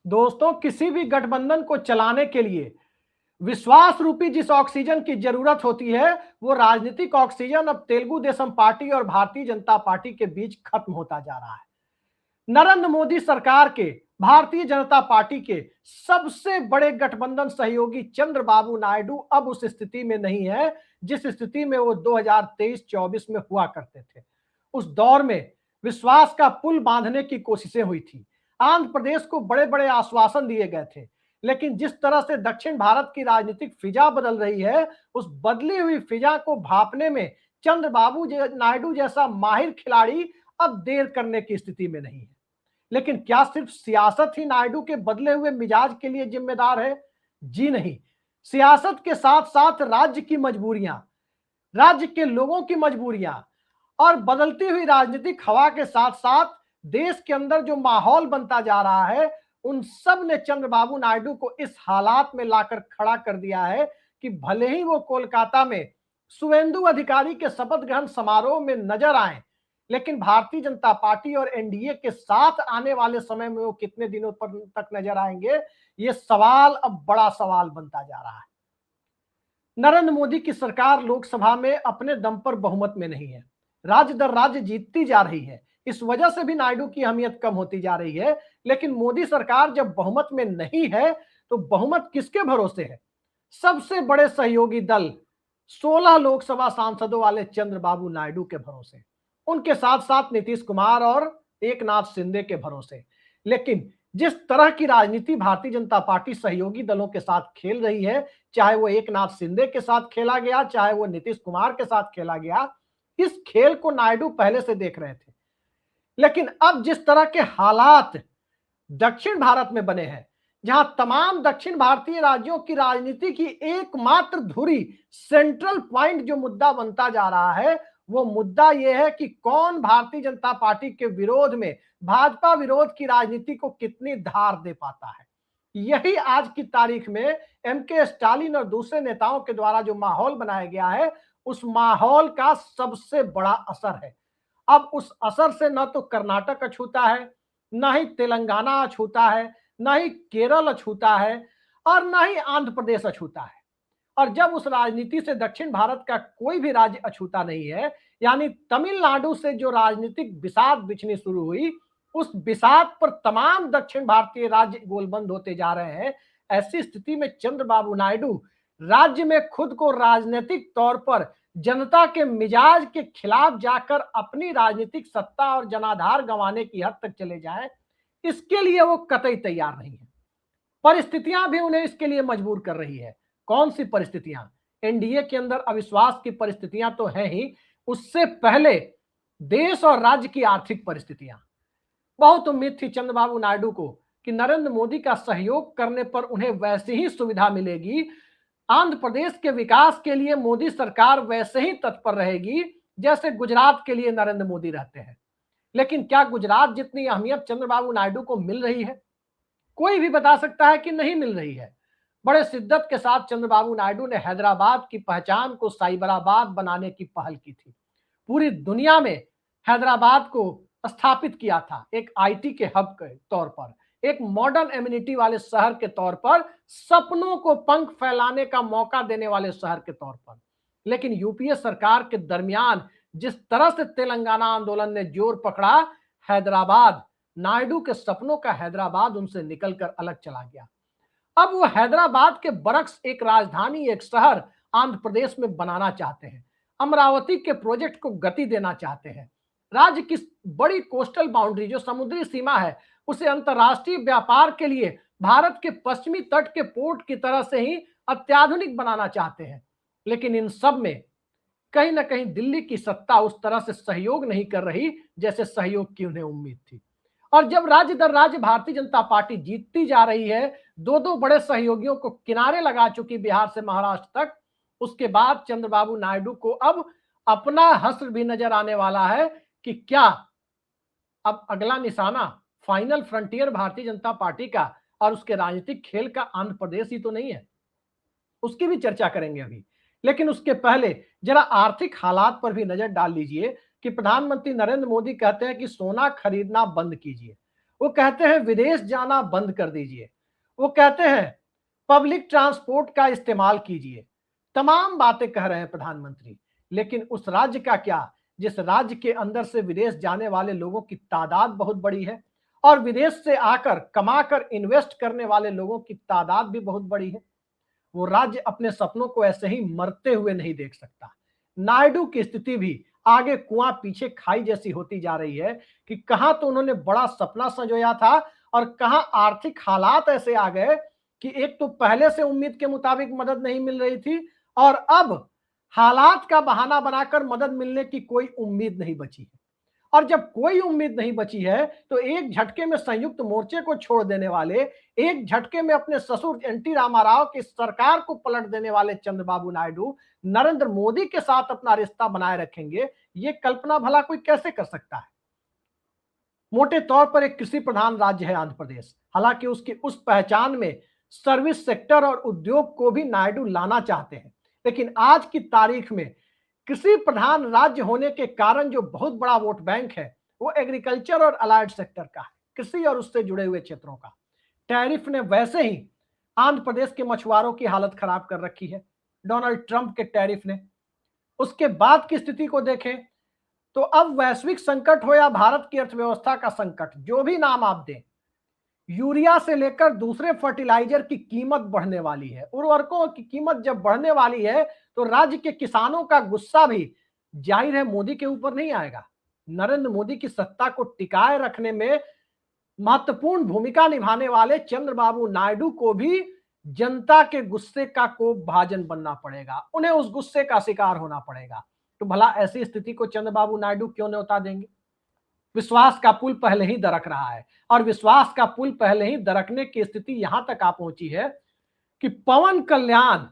दोस्तों, किसी भी गठबंधन को चलाने के लिए विश्वास रूपी जिस ऑक्सीजन की जरूरत होती है, वो राजनीतिक ऑक्सीजन अब तेलुगु देशम पार्टी और भारतीय जनता पार्टी के बीच खत्म होता जा रहा है। नरेंद्र मोदी सरकार के भारतीय जनता पार्टी के सबसे बड़े गठबंधन सहयोगी चंद्रबाबू नायडू अब उस स्थिति में नहीं है जिस स्थिति में वो 2023-24 में हुआ करते थे। उस दौर में विश्वास का पुल बांधने की कोशिशें हुई थी। आंध्र प्रदेश को बड़े बड़े आश्वासन दिए गए थे, लेकिन जिस तरह से दक्षिण भारत की राजनीतिक फिजा बदल रही है, उस बदली हुई फिजा को भांपने में चंद्रबाबू नायडू जैसा माहिर खिलाड़ी अब देर करने की स्थिति में नहीं है। लेकिन क्या सिर्फ सियासत ही नायडू के बदले हुए मिजाज के लिए जिम्मेदार है? जी नहीं। सियासत के साथ साथ राज्य की मजबूरियां, राज्य के लोगों की मजबूरियां और बदलती हुई राजनीतिक हवा के साथ साथ देश के अंदर जो माहौल बनता जा रहा है, उन सब ने चंद्रबाबू नायडू को इस हालात में लाकर खड़ा कर दिया है कि भले ही वो कोलकाता में शुभेंदु अधिकारी के शपथ ग्रहण समारोह में नजर आए, लेकिन भारतीय जनता पार्टी और एनडीए के साथ आने वाले समय में वो कितने दिनों तक नजर आएंगे, ये सवाल अब बड़ा सवाल बनता जा रहा है। नरेंद्र मोदी की सरकार लोकसभा में अपने दम पर बहुमत में नहीं है, राज्य दर राज्य जीतती जा रही है। इस वजह से भी नायडू की अहमियत कम होती जा रही है। लेकिन मोदी सरकार जब बहुमत में नहीं है तो बहुमत किसके भरोसे है? सबसे बड़े सहयोगी दल 16 लोकसभा सांसदों वाले चंद्रबाबू नायडू के भरोसे, उनके साथ साथ नीतीश कुमार और एकनाथ शिंदे के भरोसे। लेकिन जिस तरह की राजनीति भारतीय जनता पार्टी सहयोगी दलों के साथ खेल रही है, चाहे वो एकनाथ शिंदे के साथ खेला गया, चाहे वो नीतीश कुमार के साथ खेला गया, इस खेल को नायडू पहले से देख रहे थे। लेकिन अब जिस तरह के हालात दक्षिण भारत में बने हैं, जहां तमाम दक्षिण भारतीय राज्यों की राजनीति की एकमात्र धुरी, सेंट्रल पॉइंट जो मुद्दा बनता जा रहा है, वो मुद्दा यह है कि कौन भारतीय जनता पार्टी के विरोध में भाजपा विरोध की राजनीति को कितनी धार दे पाता है। यही आज की तारीख में एमके स्टालिन और दूसरे नेताओं के द्वारा जो माहौल बनाया गया है, उस माहौल का सबसे बड़ा असर है। अब उस असर से न तो कर्नाटक अछूता है, न ही तेलंगाना अछूता है, न ही केरल अछूता है और न ही आंध्र प्रदेश अछूता है। और जब उस राजनीति से दक्षिण भारत का कोई भी राज्य अछूता नहीं है, यानी तमिलनाडु से जो राजनीतिक बिसात बिछनी शुरू हुई, उस बिसात पर तमाम दक्षिण भारतीय राज्य गोलबंद होते जा रहे हैं। ऐसी स्थिति में चंद्रबाबू नायडू राज्य में खुद को राजनीतिक तौर पर जनता के मिजाज के खिलाफ जाकर अपनी राजनीतिक सत्ता और जनाधार गंवाने की हद तक चले जाएं, इसके लिए वो कतई तैयार नहीं है। परिस्थितियां भी उन्हें इसके लिए मजबूर कर रही है। कौन सी परिस्थितियां? एनडीए के अंदर अविश्वास की परिस्थितियां तो हैं ही, उससे पहले देश और राज्य की आर्थिक परिस्थितियां। बहुत उम्मीद थी चंद्रबाबू नायडू को कि नरेंद्र मोदी का सहयोग करने पर उन्हें वैसी ही सुविधा मिलेगी, आंध्र प्रदेश के विकास के लिए मोदी सरकार वैसे ही तत्पर रहेगी जैसे गुजरात के लिए नरेंद्र मोदी रहते हैं। लेकिन क्या गुजरात जितनी अहमियत चंद्रबाबू नायडू को मिल रही है? कोई भी बता सकता है कि नहीं मिल रही है। बड़े शिद्दत के साथ चंद्रबाबू नायडू ने हैदराबाद की पहचान को साइबराबाद बनाने की पहल की थी। पूरी दुनिया में हैदराबाद को स्थापित किया था एक आईटी के हब के तौर पर, एक मॉडर्न एमिनिटी वाले शहर के तौर पर, सपनों को पंख फैलाने का मौका देने वाले शहर के तौर पर। लेकिन यूपीए सरकार के दरमियान जिस तरह से तेलंगाना आंदोलन ने जोर पकड़ा, हैदराबाद, नायडू के सपनों का हैदराबाद उनसे निकलकर अलग चला गया। अब वो हैदराबाद के बरक्स एक राजधानी, एक शहर आंध्र प्रदेश में बनाना चाहते हैं। अमरावती के प्रोजेक्ट को गति देना चाहते हैं। राज्य की बड़ी कोस्टल बाउंड्री जो समुद्री सीमा है, उसे अंतरराष्ट्रीय व्यापार के लिए भारत के पश्चिमी तट के पोर्ट की तरह से ही अत्याधुनिक बनाना चाहते हैं। लेकिन इन सब में कहीं ना कहीं दिल्ली की सत्ता उस तरह से सहयोग नहीं कर रही जैसे सहयोग की उन्हें उम्मीद थी। और जब राज्य दर राज्य भारतीय जनता पार्टी जीतती जा रही है, दो दो बड़े सहयोगियों को किनारे लगा चुकी बिहार से महाराष्ट्र तक, उसके बाद चंद्रबाबू नायडू को अब अपना हश्र भी नजर आने वाला है कि क्या अब अगला निशाना, final frontier Bharatiya Janata party का और उसके राजनीतिक खेल का आंध्र प्रदेश ही तो नहीं है। उसकी भी चर्चा करेंगे अभी। लेकिन उसके पहले जरा आर्थिक हालात पर भी नजर डाल लीजिए कि प्रधानमंत्री नरेंद्र मोदी कहते हैं कि सोना खरीदना बंद कीजिए। वो कहते हैं विदेश जाना बंद कर दीजिए, वो कहते हैं पब्लिक ट्रांसपोर्ट का इस्तेमाल कीजिए, तमाम बातें कह रहे हैं प्रधानमंत्री। लेकिन उस राज्य का क्या जिस राज्य के अंदर से विदेश जाने वाले लोगों की तादाद बहुत बड़ी है और विदेश से आकर कमाकर इन्वेस्ट करने वाले लोगों की तादाद भी बहुत बड़ी है। वो राज्य अपने सपनों को ऐसे ही मरते हुए नहीं देख सकता। नायडू की स्थिति भी आगे कुआं पीछे खाई जैसी होती जा रही है कि कहां तो उन्होंने बड़ा सपना संजोया था और कहां आर्थिक हालात ऐसे आ गए कि एक तो पहले से उम्मीद के मुताबिक मदद नहीं मिल रही थी और अब हालात का बहाना बनाकर मदद मिलने की कोई उम्मीद नहीं बची है। और जब कोई उम्मीद नहीं बची है तो एक झटके में संयुक्त मोर्चे को छोड़ देने वाले, एक झटके में अपने ससुर एनटी रामाराव की सरकार को पलट देने वाले चंद्रबाबू नायडू नरेंद्र मोदी के साथ अपना रिश्ता बनाए रखेंगे, ये कल्पना भला कोई कैसे कर सकता है। मोटे तौर पर एक कृषि प्रधान राज्य है आंध्र प्रदेश, हालांकि उसकी उस पहचान में सर्विस सेक्टर और उद्योग को भी नायडू लाना चाहते हैं, लेकिन आज की तारीख में कृषि प्रधान राज्य होने के कारण जो बहुत बड़ा वोट बैंक है वो एग्रीकल्चर और अलाइड सेक्टर का है, कृषि और उससे जुड़े हुए क्षेत्रों का। टैरिफ ने वैसे ही आंध्र प्रदेश के मछुआरों की हालत खराब कर रखी है, डोनाल्ड ट्रंप के टैरिफ ने। उसके बाद की स्थिति को देखें तो अब वैश्विक संकट हो या भारत की अर्थव्यवस्था का संकट, जो भी नाम आप दें, यूरिया से लेकर दूसरे फर्टिलाइजर की कीमत बढ़ने वाली है। उर्वरकों की कीमत जब बढ़ने वाली है तो राज्य के किसानों का गुस्सा भी जाहिर है मोदी के ऊपर नहीं आएगा। नरेंद्र मोदी की सत्ता को टिकाए रखने में महत्वपूर्ण भूमिका निभाने वाले चंद्रबाबू नायडू को भी जनता के गुस्से का कोप भाजन बनना पड़ेगा, उन्हें उस गुस्से का शिकार होना पड़ेगा। तो भला ऐसी स्थिति को चंद्रबाबू नायडू क्यों न्योता देंगे। विश्वास का पुल पहले ही दरक रहा है और विश्वास का पुल पहले ही दरकने की स्थिति यहां तक आ पहुंची है कि पवन कल्याण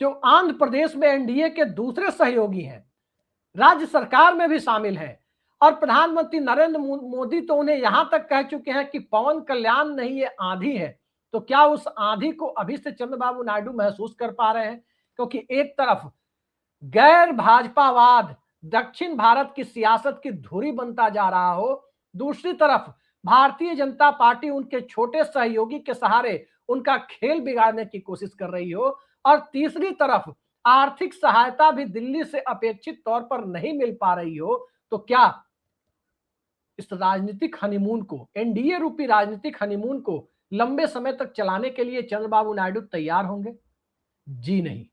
जो आंध्र प्रदेश में एनडीए के दूसरे सहयोगी हैं, राज्य सरकार में भी शामिल हैं और प्रधानमंत्री नरेंद्र मोदी तो उन्हें यहां तक कह चुके हैं कि पवन कल्याण नहीं ये आंधी है। तो क्या उस आंधी को अभी से चंद्रबाबू नायडू महसूस कर पा रहे हैं? क्योंकि एक तरफ गैर भाजपावाद दक्षिण भारत की सियासत की धुरी बनता जा रहा हो, दूसरी तरफ भारतीय जनता पार्टी उनके छोटे सहयोगी के सहारे उनका खेल बिगाड़ने की कोशिश कर रही हो और तीसरी तरफ आर्थिक सहायता भी दिल्ली से अपेक्षित तौर पर नहीं मिल पा रही हो, तो क्या इस राजनीतिक हनीमून को, एनडीए रूपी राजनीतिक हनीमून को लंबे समय तक चलाने के लिए चंद्रबाबू नायडू तैयार होंगे? जी नहीं।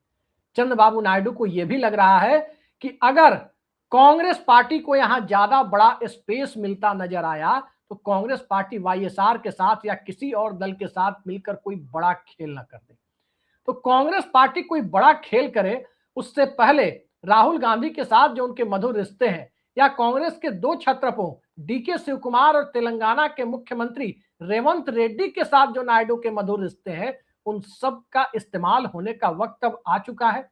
चंद्रबाबू नायडू को यह भी लग रहा है कि अगर कांग्रेस पार्टी को यहां ज्यादा बड़ा स्पेस मिलता नजर आया तो कांग्रेस पार्टी वाईएसआर के साथ या किसी और दल के साथ मिलकर कोई बड़ा खेल ना कर दे। तो कांग्रेस पार्टी कोई बड़ा खेल करे उससे पहले राहुल गांधी के साथ जो उनके मधुर रिश्ते हैं या कांग्रेस के दो छत्रपों डीके शिव कुमार और तेलंगाना के मुख्यमंत्री रेवंत रेड्डी के साथ जो नायडू के मधुर रिश्ते हैं, उन सब का इस्तेमाल होने का वक्त अब आ चुका है।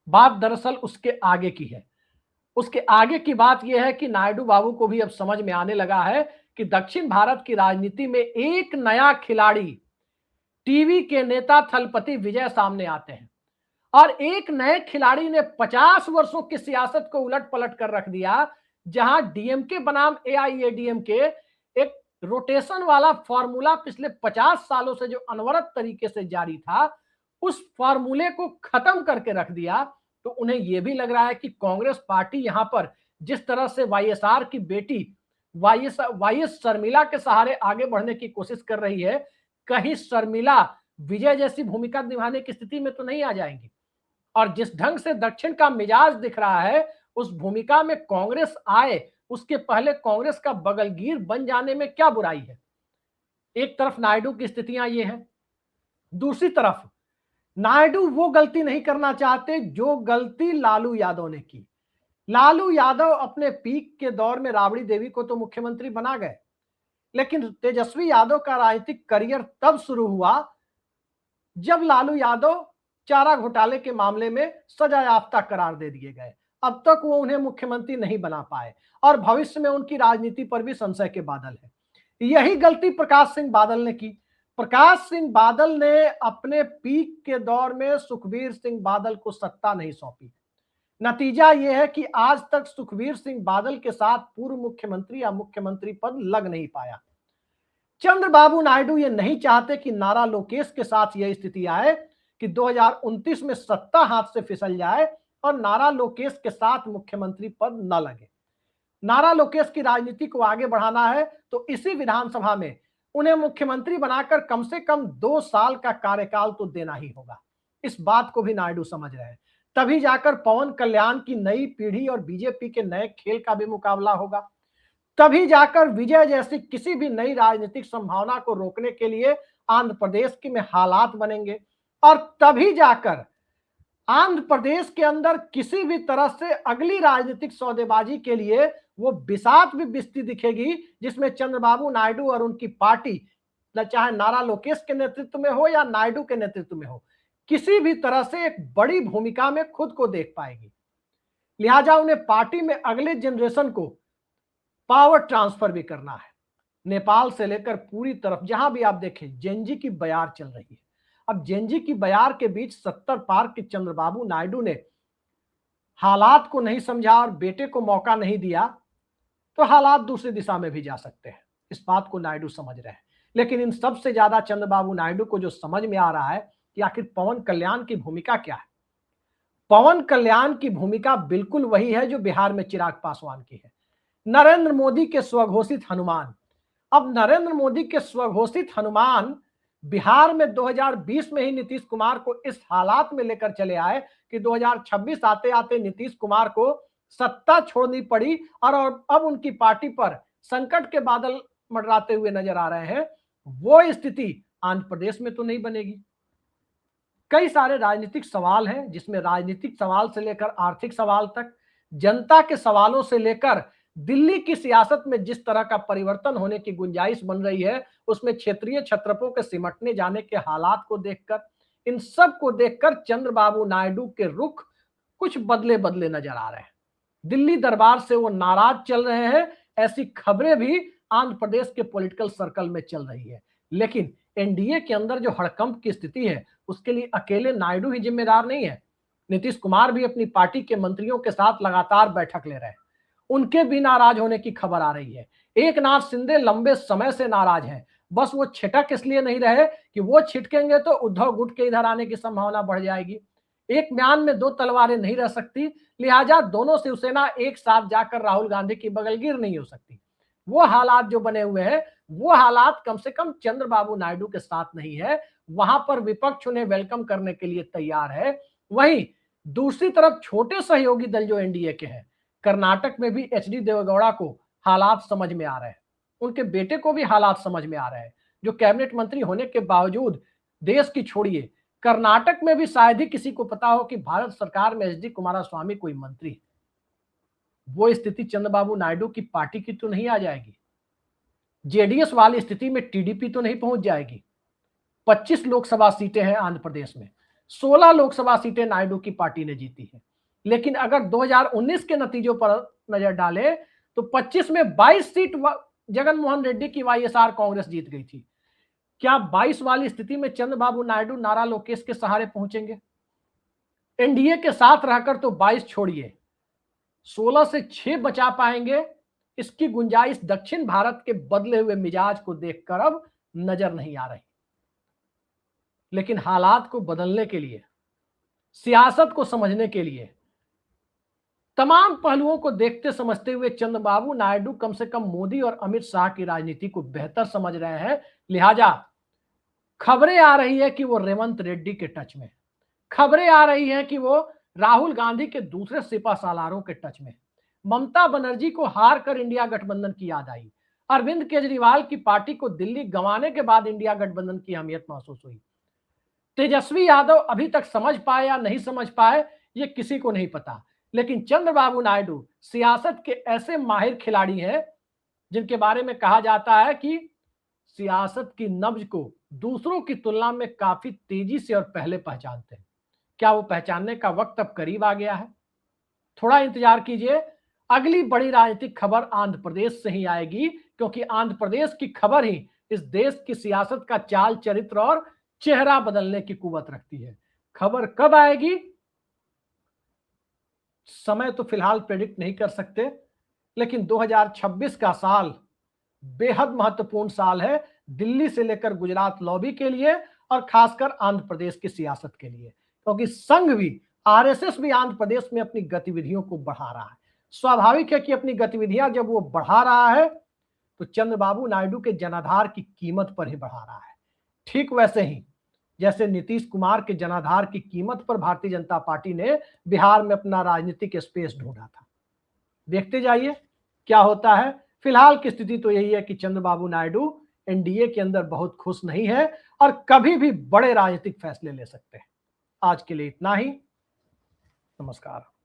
बात दरअसल उसके आगे की है। उसके आगे की बात यह है कि नायडू बाबू को भी अब समझ में आने लगा है कि दक्षिण भारत की राजनीति में एक नया खिलाड़ी टीवी के नेता थलपति विजय सामने आते हैं और एक नए खिलाड़ी ने 50 वर्षों की सियासत को उलट पलट कर रख दिया। जहां डीएमके बनाम एआईएडीएमके एक रोटेशन वाला फॉर्मूला पिछले 50 सालों से जो अनवरत तरीके से जारी था, उस फॉर्मूले को खत्म करके रख दिया। तो उन्हें यह भी लग रहा है कि कांग्रेस पार्टी यहां पर जिस तरह से वाईएसआर की बेटी वाईएस शर्मिला के सहारे आगे बढ़ने की कोशिश कर रही है, कहीं शर्मिला विजय जैसी भूमिका निभाने की स्थिति में तो नहीं आ जाएंगी। और जिस ढंग से दक्षिण का मिजाज दिख रहा है, उस भूमिका में कांग्रेस आए उसके पहले कांग्रेस का बगलगीर बन जाने में क्या बुराई है। एक तरफ नायडू की स्थितियां ये हैं, दूसरी तरफ नायडू वो गलती नहीं करना चाहते जो गलती लालू यादव ने की। लालू यादव अपने पीक के दौर में राबड़ी देवी को तो मुख्यमंत्री बना गए, लेकिन तेजस्वी यादव का राजनीतिक करियर तब शुरू हुआ जब लालू यादव चारा घोटाले के मामले में सजा याफ्ता करार दे दिए गए। अब तक वो उन्हें मुख्यमंत्री नहीं बना पाए और भविष्य में उनकी राजनीति पर भी संशय के बादल है। यही गलती प्रकाश सिंह बादल ने की। प्रकाश सिंह बादल ने अपने पीक के दौर में सुखबीर सिंह बादल को सत्ता नहीं सौंपी। नतीजा यह है कि आज तक सुखबीर सिंह बादल के साथ पूर्व मुख्यमंत्री या मुख्यमंत्री पद लग नहीं पाया। चंद्रबाबू नायडू ये नहीं चाहते कि नारा लोकेश के साथ यह स्थिति आए कि 2029 में सत्ता हाथ से फिसल जाए और नारा लोकेश के साथ मुख्यमंत्री पद न लगे। नारा लोकेश की राजनीति को आगे बढ़ाना है तो इसी विधानसभा में उन्हें मुख्यमंत्री बनाकर कम से कम 2 साल का कार्यकाल तो देना ही होगा। इस बात को भी नायडू समझ रहे हैं। तभी जाकर पवन कल्याण की नई पीढ़ी और बीजेपी के नए खेल का भी मुकाबला होगा। तभी जाकर विजय जैसी किसी भी नई राजनीतिक संभावना को रोकने के लिए आंध्र प्रदेश के में हालात बनेंगे और तभी जाकर आंध्र प्रदेश के अंदर किसी भी तरह से अगली राजनीतिक सौदेबाजी के लिए वो बिसात भी बिस्ती दिखेगी, जिसमें चंद्रबाबू नायडू और उनकी पार्टी चाहे नारा लोकेश के नेतृत्व में हो या नायडू के नेतृत्व में हो, किसी भी तरह से एक बड़ी भूमिका में खुद को देख पाएगी। लिहाजा उन्हें पार्टी में अगले जनरेशन को पावर ट्रांसफर भी करना है। नेपाल से लेकर पूरी तरफ जहां भी आप देखें जेनजी की बयार चल रही है। अब जेनजी की बयार के बीच 70 पार के चंद्रबाबू नायडू ने हालात को नहीं समझा और बेटे को मौका नहीं दिया तो हालात दूसरी दिशा में भी जा सकते हैं। इस बात को नायडू समझ रहे हैं। लेकिन इन सबसे ज्यादा चंद्रबाबू नायडू को जो समझ में आ रहा है कि आखिर पवन कल्याण की भूमिका क्या है। पवन कल्याण की भूमिका बिल्कुल वही है जो बिहार में चिराग पासवान की है, नरेंद्र मोदी के स्वघोषित हनुमान। अब नरेंद्र मोदी के स्वघोषित हनुमान बिहार में 2020 में ही नीतीश कुमार को इस हालात में लेकर चले आए कि 2026 आते आते नीतीश कुमार को सत्ता छोड़नी पड़ी और अब उनकी पार्टी पर संकट के बादल मंडराते हुए नजर आ रहे हैं। वो स्थिति आंध्र प्रदेश में तो नहीं बनेगी। कई सारे राजनीतिक सवाल हैं, जिसमें राजनीतिक सवाल से लेकर आर्थिक सवाल तक, जनता के सवालों से लेकर दिल्ली की सियासत में जिस तरह का परिवर्तन होने की गुंजाइश बन रही है, उसमें क्षेत्रीय छत्रपों के सिमटने जाने के हालात को देखकर, इन सब को देखकर चंद्रबाबू नायडू के रुख कुछ बदले बदले नजर आ रहे हैं। दिल्ली दरबार से वो नाराज चल रहे हैं, ऐसी खबरें भी आंध्र प्रदेश के पॉलिटिकल सर्कल में चल रही है। लेकिन एनडीए के अंदर जो हड़कंप की स्थिति है, उसके लिए अकेले नायडू ही जिम्मेदार नहीं है। नीतीश कुमार भी अपनी पार्टी के मंत्रियों के साथ लगातार बैठक ले रहे हैं। उनके भी नाराज होने की खबर आ रही है। एकनाथ शिंदे लंबे समय से नाराज हैं, बस वो छिटक इसलिए नहीं रहे कि वो छिटकेंगे तो उद्धव गुट के इधर आने की संभावना बढ़ जाएगी। एक म्यान में दो तलवारें नहीं रह सकती, लिहाजा दोनों शिवसेना एक साथ जाकर राहुल गांधी की बगलगीर नहीं हो सकती। वो हालात जो बने हुए हैं, वो हालात कम से कम चंद्रबाबू नायडू के साथ नहीं है। वहां पर विपक्ष उन्हें वेलकम करने के लिए तैयार है। वहीं दूसरी तरफ छोटे सहयोगी दल जो एनडीए के हैं, कर्नाटक में भी एचडी देवेगौड़ा को हालात समझ में आ रहे हैं, उनके बेटे को भी हालात समझ में आ रहे हैं, जो कैबिनेट मंत्री होने के बावजूद देश की छोड़िए कर्नाटक में भी शायद ही किसी को पता हो कि भारत सरकार में एचडी कुमारस्वामी कोई मंत्री है। वो स्थिति चंद्रबाबू नायडू की पार्टी की तो नहीं आ जाएगी। जेडीएस वाली स्थिति में टीडीपी तो नहीं पहुंच जाएगी। 25 लोकसभा सीटें हैं आंध्र प्रदेश में, 16 लोकसभा सीटें नायडू की पार्टी ने जीती है। लेकिन अगर 2019 के नतीजों पर नजर डालें तो 25 में 22 सीट जगनमोहन रेड्डी की वाईएसआर कांग्रेस जीत गई थी। क्या 22 वाली स्थिति में चंद्रबाबू नायडू नारा लोकेश के सहारे पहुंचेंगे? एनडीए के साथ रहकर तो 22 छोड़िए, 16 से 6 बचा पाएंगे, इसकी गुंजाइश दक्षिण भारत के बदले हुए मिजाज को देखकर अब नजर नहीं आ रही। लेकिन हालात को बदलने के लिए, सियासत को समझने के लिए, तमाम पहलुओं को देखते समझते हुए चंद्रबाबू नायडू कम से कम मोदी और अमित शाह की राजनीति को बेहतर समझ रहे हैं। लिहाजा खबरें आ रही है कि वो रेवंत रेड्डी के टच में, खबरें आ रही है कि वो राहुल गांधी के दूसरे सिपा सालारों के टच में। ममता बनर्जी को हार कर इंडिया गठबंधन की याद आई। अरविंद केजरीवाल की पार्टी को दिल्ली गंवाने के बाद इंडिया गठबंधन की अहमियत महसूस हुई। तेजस्वी यादव अभी तक समझ पाए या नहीं समझ पाए, ये किसी को नहीं पता। लेकिन चंद्रबाबू नायडू सियासत के ऐसे माहिर खिलाड़ी हैं जिनके बारे में कहा जाता है कि सियासत की नब्ज को दूसरों की तुलना में काफी तेजी से और पहले पहचानते हैं। क्या वो पहचानने का वक्त अब करीब आ गया है? थोड़ा इंतजार कीजिए, अगली बड़ी राजनीतिक खबर आंध्र प्रदेश से ही आएगी, क्योंकि आंध्र प्रदेश की खबर ही इस देश की सियासत का चाल चरित्र और चेहरा बदलने की कुवत रखती है। खबर कब आएगी, समय तो फिलहाल प्रेडिक्ट नहीं कर सकते, लेकिन 2026 का साल बेहद महत्वपूर्ण साल है दिल्ली से लेकर गुजरात लॉबी के लिए और खासकर आंध्र प्रदेश की सियासत के लिए, क्योंकि संघ भी, आरएसएस भी आंध्र प्रदेश में अपनी गतिविधियों को बढ़ा रहा है। स्वाभाविक है कि अपनी गतिविधियां जब वो बढ़ा रहा है तो चंद्रबाबू नायडू के जनाधार की कीमत पर ही बढ़ा रहा है। ठीक वैसे ही जैसे नीतीश कुमार के जनाधार की कीमत पर भारतीय जनता पार्टी ने बिहार में अपना राजनीतिक स्पेस ढूंढा था। देखते जाइए क्या होता है। फिलहाल की स्थिति तो यही है कि चंद्रबाबू नायडू एनडीए के अंदर बहुत खुश नहीं है और कभी भी बड़े राजनीतिक फैसले ले सकते हैं। आज के लिए इतना ही। नमस्कार।